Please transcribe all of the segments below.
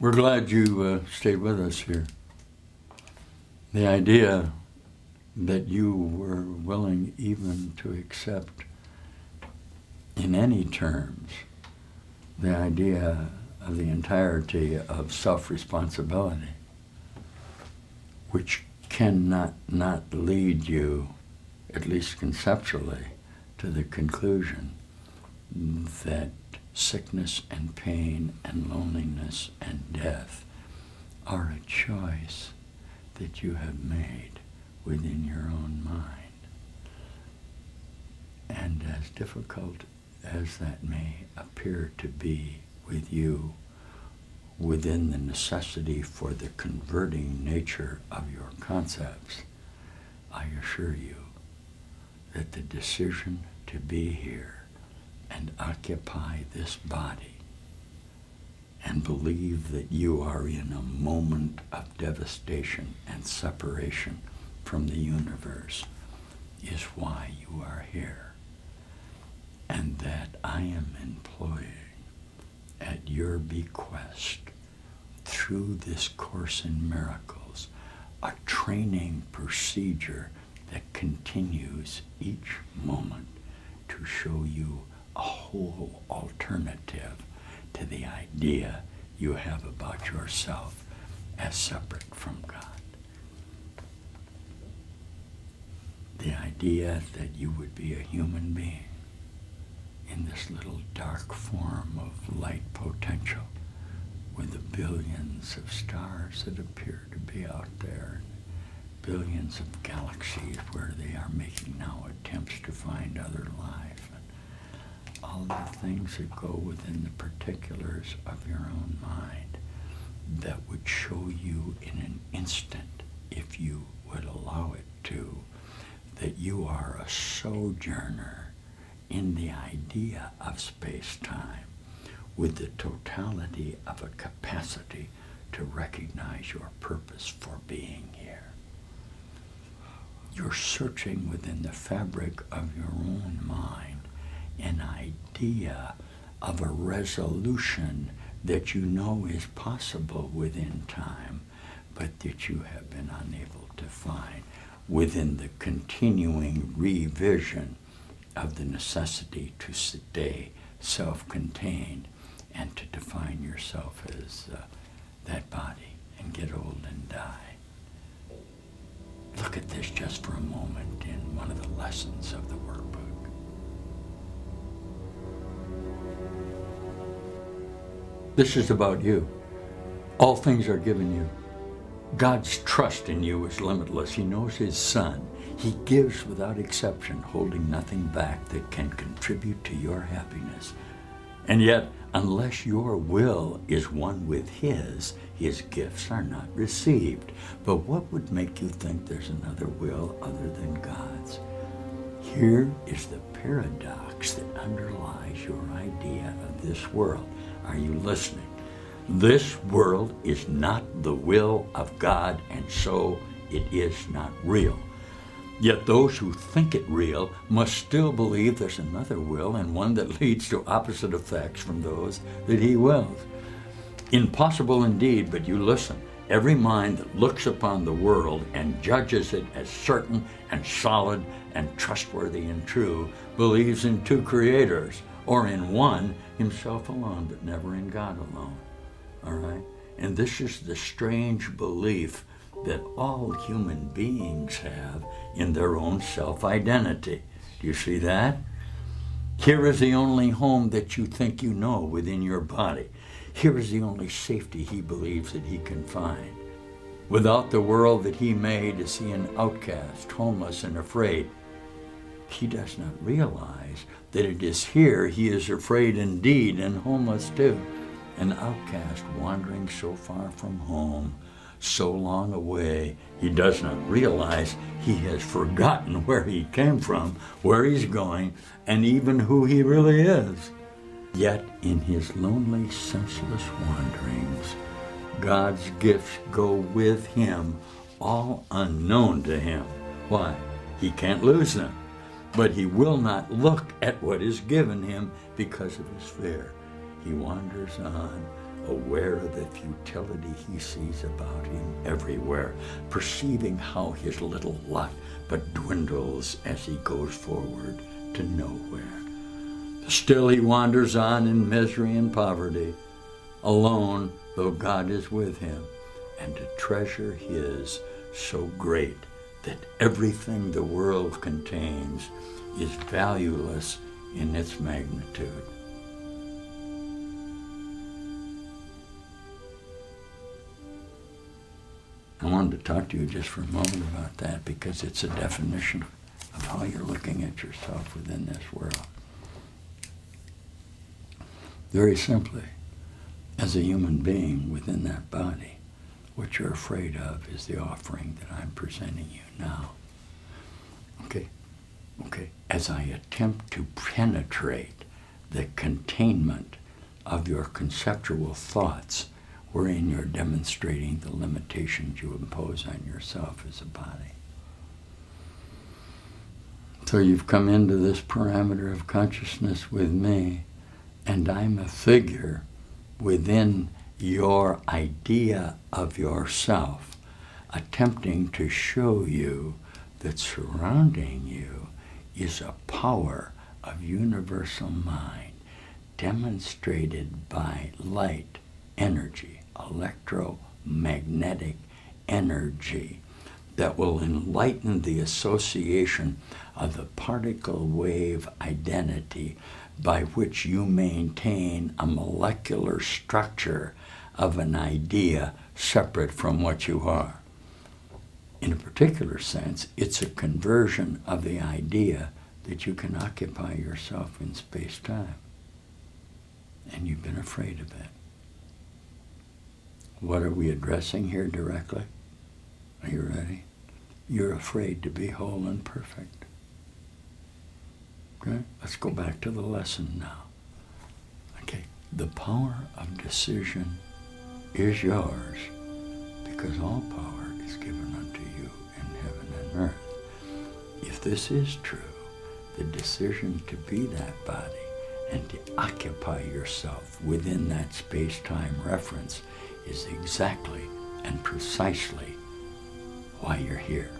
We're glad you stayed with us here. The idea that you were willing even to accept in any terms the idea of the entirety of self-responsibility, which cannot not lead you, at least conceptually, to the conclusion that sickness and pain and loneliness and death are a choice that you have made within your own mind. And as difficult as that may appear to be with you, within the necessity for the converting nature of your concepts, I assure you that the decision to be here and occupy this body and believe that you are in a moment of devastation and separation from the universe is why you are here, and that I am employing at your bequest through this Course in Miracles a training procedure that continues each moment to show you a whole alternative to the idea you have about yourself as separate from God. The idea that you would be a human being in this little dark form of light potential with the billions of stars that appear to be out there, billions of galaxies where they are making now attempts to find other life, and all the things that go within the particulars of your own mind that would show you in an instant, if you would allow it to, that you are a sojourner in the idea of space-time with the totality of a capacity to recognize your purpose for being here. You're searching within the fabric of your own mind an idea of a resolution that you know is possible within time, but that you have been unable to find within the continuing revision of the necessity to stay self-contained and to define yourself as that body and get old and die. Look at this just for a moment in one of the lessons of the workbook. This is about you. All things are given you. God's trust in you is limitless. He knows his Son. He gives without exception, holding nothing back that can contribute to your happiness. And yet, unless your will is one with his gifts are not received. But what would make you think there's another will other than God's? Here is the paradox that underlies your idea of this world. Are you listening? This world is not the will of God, and so it is not real. Yet those who think it real must still believe there's another will, and one that leads to opposite effects from those that he wills. Impossible indeed, but you listen. Every mind that looks upon the world and judges it as certain and solid and trustworthy and true believes in two creators, or in one, himself alone, but never in God alone. All right? And this is the strange belief that all human beings have in their own self-identity. Do you see that? Here is the only home that you think you know within your body. Here is the only safety he believes that he can find. Without the world that he made is he an outcast, homeless, and afraid. He does not realize that it is here he is afraid indeed and homeless too. An outcast wandering so far from home, so long away, he does not realize he has forgotten where he came from, where he's going, and even who he really is. Yet in his lonely, senseless wanderings, God's gifts go with him, all unknown to him. Why? He can't lose them. But he will not look at what is given him because of his fear. He wanders on aware of the futility he sees about him everywhere, perceiving how his little lot but dwindles as he goes forward to nowhere. Still he wanders on in misery and poverty, alone though God is with him, and to treasure his so great that everything the world contains is valueless in its magnitude. I wanted to talk to you just for a moment about that because it's a definition of how you're looking at yourself within this world. Very simply, as a human being within that body, what you're afraid of is the offering that I'm presenting you now. Okay? As I attempt to penetrate the containment of your conceptual thoughts, wherein you're demonstrating the limitations you impose on yourself as a body. So you've come into this parameter of consciousness with me, and I'm a figure within your idea of yourself, attempting to show you that surrounding you is a power of universal mind demonstrated by light, energy, electromagnetic energy that will enlighten the association of the particle wave identity by which you maintain a molecular structure of an idea separate from what you are. In a particular sense, it's a conversion of the idea that you can occupy yourself in space-time. And you've been afraid of it. What are we addressing here directly? Are you ready? You're afraid to be whole and perfect. Okay? Let's go back to the lesson now. Okay, the power of decision is yours because all power is given unto you in heaven and earth. If this is true, the decision to be that body and to occupy yourself within that space-time reference is exactly and precisely why you're here.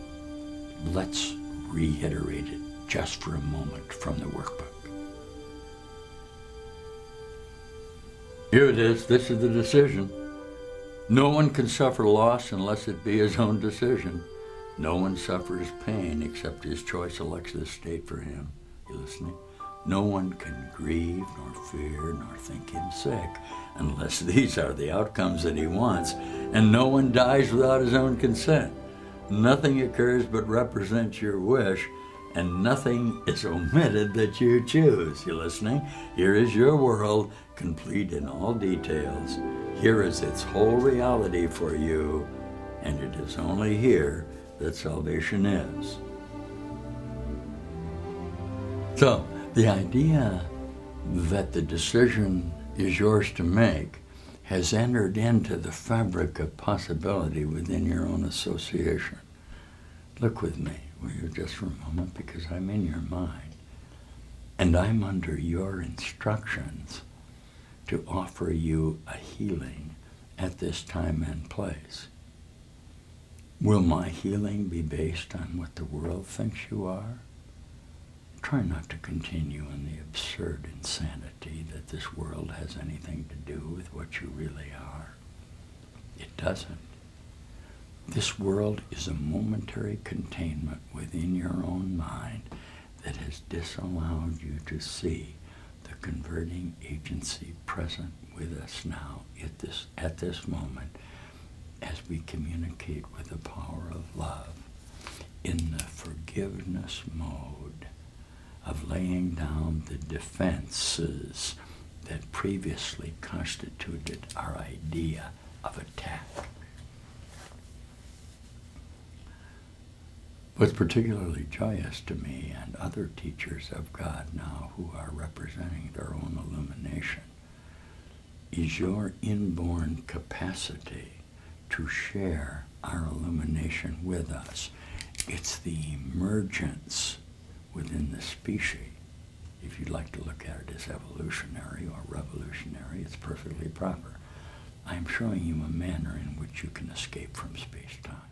Let's reiterate it just for a moment from the workbook. Here it is. This is the decision. No one can suffer loss unless it be his own decision. No one suffers pain except his choice elects this state for him. You listening? No one can grieve, nor fear, nor think him sick, unless these are the outcomes that he wants, and no one dies without his own consent. Nothing occurs but represents your wish, and nothing is omitted that you choose. You listening? Here is your world, complete in all details. Here is its whole reality for you, and it is only here that salvation is. So, the idea that the decision is yours to make has entered into the fabric of possibility within your own association. Look with me, will you, just for a moment, because I'm in your mind, and I'm under your instructions to offer you a healing at this time and place. Will my healing be based on what the world thinks you are? Try not to continue in the absurd insanity that this world has anything to do with what you really are. It doesn't. This world is a momentary containment within your own mind that has disallowed you to see the converting agency present with us now at this moment as we communicate with the power of love in the forgiveness mode of laying down the defenses that previously constituted our idea of attack. What's particularly joyous to me and other teachers of God now who are representing their own illumination is your inborn capacity to share our illumination with us. It's the emergence within the species. If you'd like to look at it as evolutionary or revolutionary, it's perfectly proper. I'm showing you a manner in which you can escape from space-time.